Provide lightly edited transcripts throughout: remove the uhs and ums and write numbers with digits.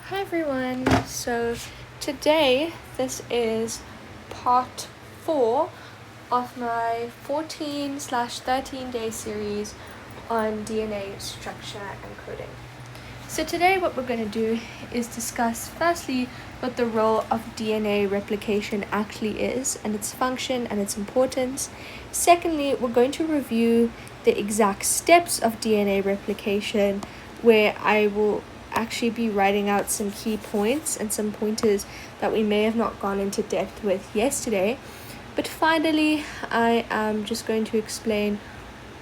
Hi everyone, so today this is part 4 of my 14/13 day series on DNA structure and coding. So today what we're going to do is discuss firstly what the role of DNA replication actually is and its function and its importance. Secondly, we're going to review the exact steps of DNA replication, where I will actually be writing out some key points and some pointers that we may have not gone into depth with yesterday. But finally, I am just going to explain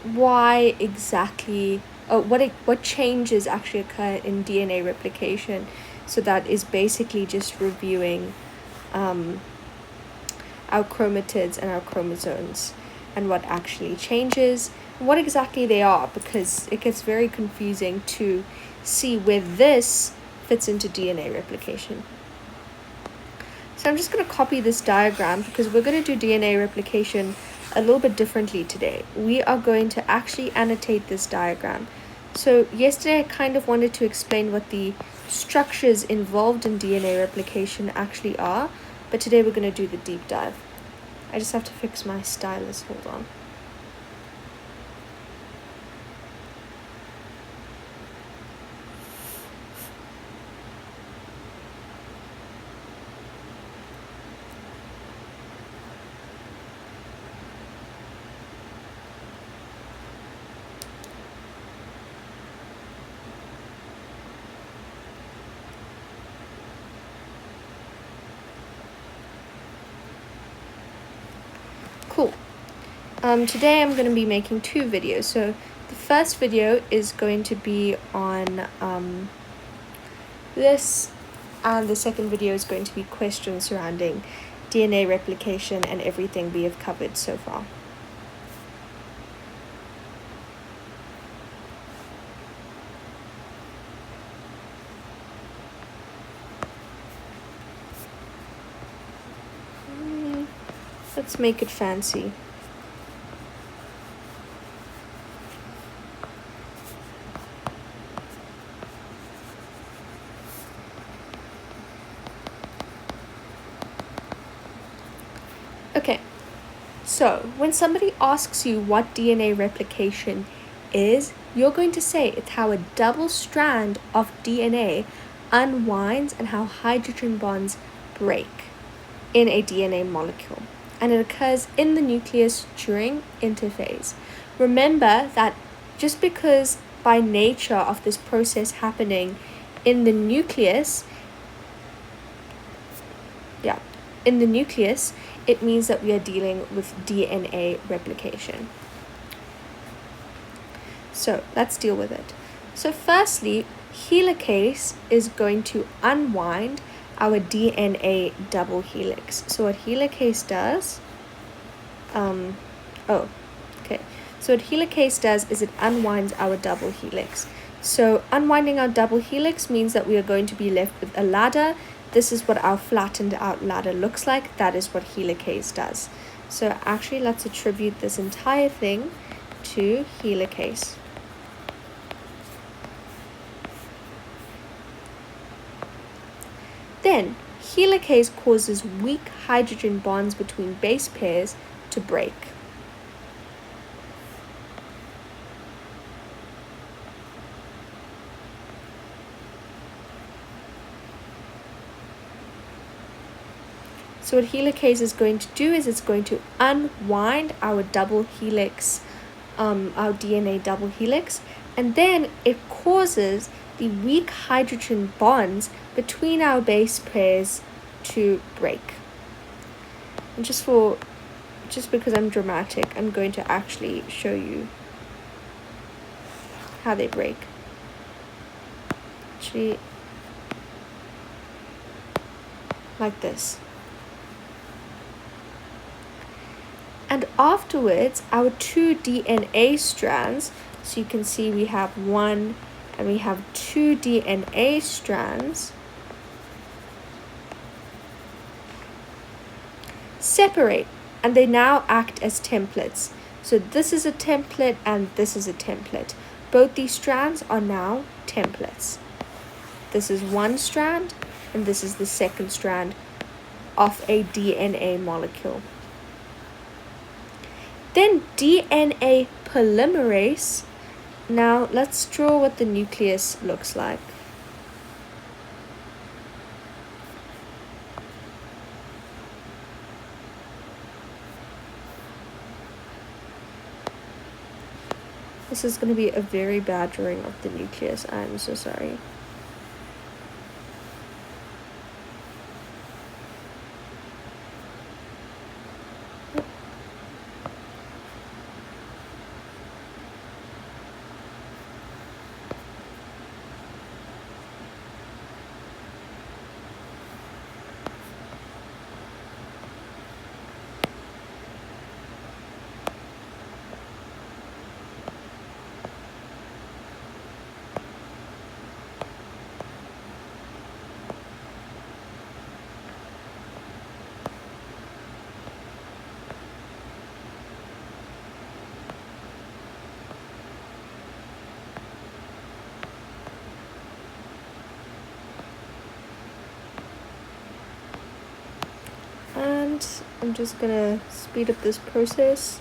why exactly what changes actually occur in DNA replication. So that is basically just reviewing our chromatids and our chromosomes and what actually changes and what exactly they are, because it gets very confusing to see where this fits into DNA replication. So I'm just going to copy this diagram because we're going to do DNA replication a little bit differently today. We are going to actually annotate this diagram. So yesterday I kind of wanted to explain what the structures involved in DNA replication actually are, but today we're going to do the deep dive. I just have to fix my stylus, hold on. Cool. Today I'm going to be making 2 videos. So the first video is going to be on this, and the second video is going to be questions surrounding DNA replication and everything we have covered so far. Let's make it fancy. Okay, so when somebody asks you what DNA replication is, you're going to say it's how a double strand of DNA unwinds and how hydrogen bonds break in a DNA molecule. And it occurs in the nucleus during interphase. Remember that just because by nature of this process happening in the nucleus, it means that we are dealing with DNA replication. So let's deal with it. So firstly, helicase is going to unwind our DNA double helix. So what helicase does, So what helicase does is it unwinds our double helix. So unwinding our double helix means that we are going to be left with a ladder. This is what our flattened out ladder looks like. That is what helicase does. So actually let's attribute this entire thing to helicase. Then, helicase causes weak hydrogen bonds between base pairs to break. So what helicase is going to do is it's going to unwind our double helix, our DNA double helix, and then it causes the weak hydrogen bonds between our base pairs to break. And just because I'm dramatic, I'm going to actually show you how they break. Actually, like this. And afterwards, our 2 DNA strands, so you can see we have 1 and we have 2 DNA strands, separate, and they now act as templates. So this is a template and this is a template. Both these strands are now templates. this is one strand and this is the second strand of a DNA molecule. Then DNA polymerase. Now let's draw what the nucleus looks like. This is going to be a very bad drawing of the nucleus. I'm so sorry. And I'm just gonna speed up this process.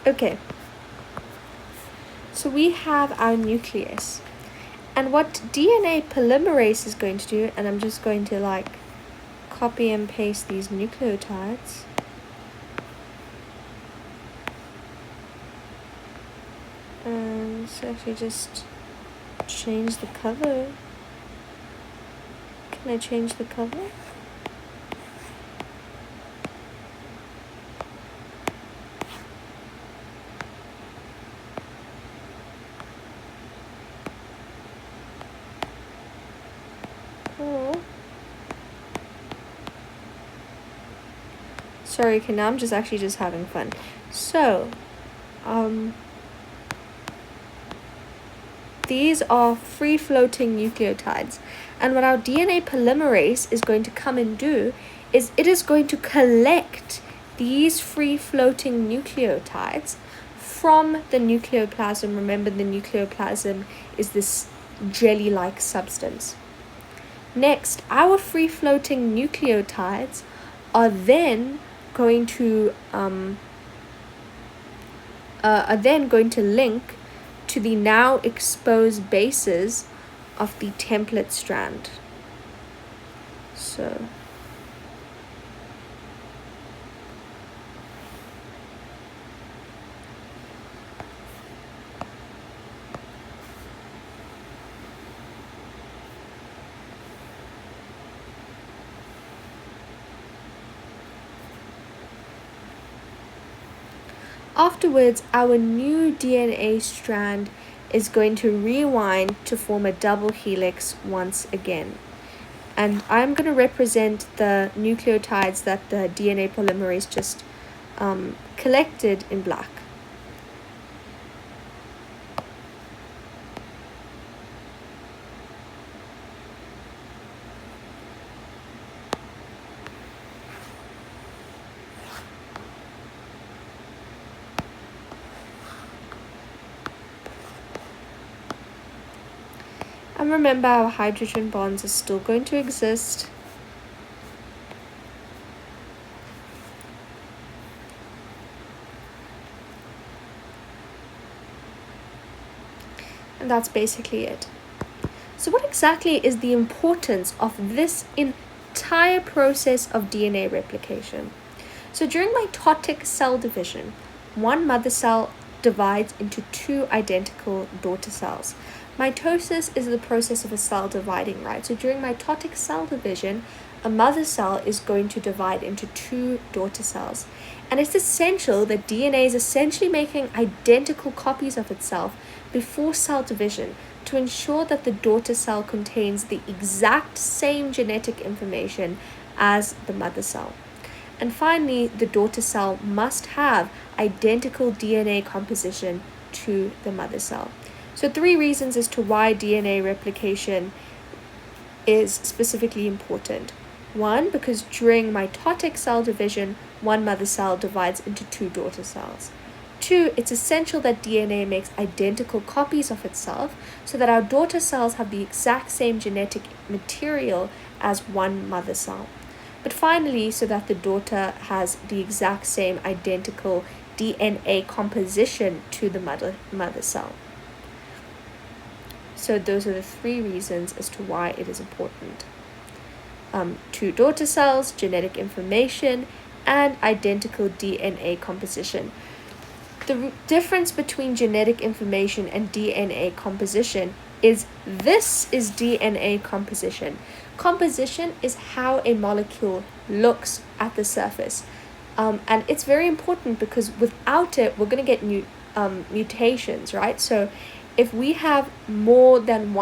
Okay, so we have our nucleus, and what DNA polymerase is going to do, and I'm just going to like copy and paste these nucleotides. And let's actually just change the cover. Can I change the cover? Sorry, okay, now I'm just having fun. So, these are free-floating nucleotides. And what our DNA polymerase is going to come and do is it is going to collect these free-floating nucleotides from the nucleoplasm. Remember, the nucleoplasm is this jelly-like substance. Next, our free-floating nucleotides are then going to link to the now exposed bases of the template strand. So afterwards, our new DNA strand is going to rewind to form a double helix once again. And I'm going to represent the nucleotides that the DNA polymerase just collected in black. And remember, our hydrogen bonds are still going to exist. And that's basically it. So what exactly is the importance of this in entire process of DNA replication. So during mitotic cell division, one mother cell divides into two identical daughter cells. Mitosis is the process of a cell dividing, right? So during mitotic cell division, a mother cell is going to divide into two daughter cells. And it's essential that DNA is essentially making identical copies of itself before cell division to ensure that the daughter cell contains the exact same genetic information as the mother cell. And finally, the daughter cell must have identical DNA composition to the mother cell. So 3 reasons as to why DNA replication is specifically important. 1, because during mitotic cell division, one mother cell divides into two daughter cells. 2, it's essential that DNA makes identical copies of itself so that our daughter cells have the exact same genetic material as one mother cell. But finally, so that the daughter has the exact same identical DNA composition to the mother cell. So those are the 3 reasons as to why it is important. 2 daughter cells, genetic information, and identical DNA composition. The difference between genetic information and DNA composition is this is DNA composition. Composition is how a molecule looks at the surface. And it's very important because without it, we're going to get new mutations, right? So if we have more than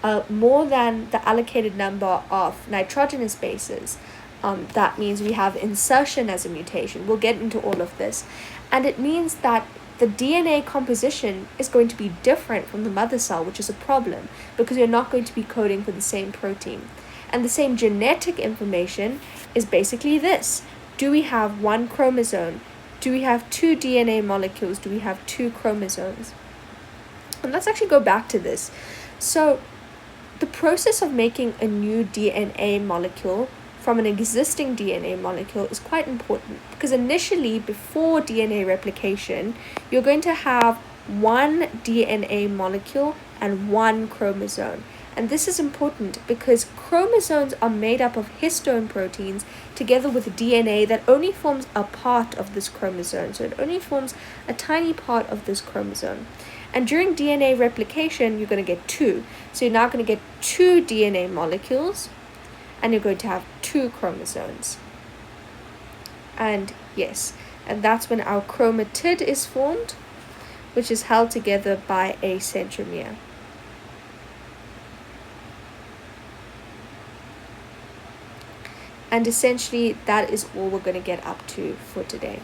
the allocated number of nitrogenous bases, that means we have insertion as a mutation. We'll get into all of this. And it means that the DNA composition is going to be different from the mother cell, which is a problem because you're not going to be coding for the same protein. And the same genetic information is basically this. Do we have 1 chromosome? Do we have 2 DNA molecules? Do we have 2 chromosomes? And let's actually go back to this. So the process of making a new DNA molecule from an existing DNA molecule is quite important because initially, before DNA replication, you're going to have 1 DNA molecule and 1 chromosome. And this is important because chromosomes are made up of histone proteins together with DNA that only forms a part of this chromosome. So it only forms a tiny part of this chromosome. And during DNA replication, you're going to get 2. So you're now going to get 2 DNA molecules and you're going to have 2 chromosomes. And yes, and that's when our chromatid is formed, which is held together by a centromere. And essentially, that is all we're going to get up to for today.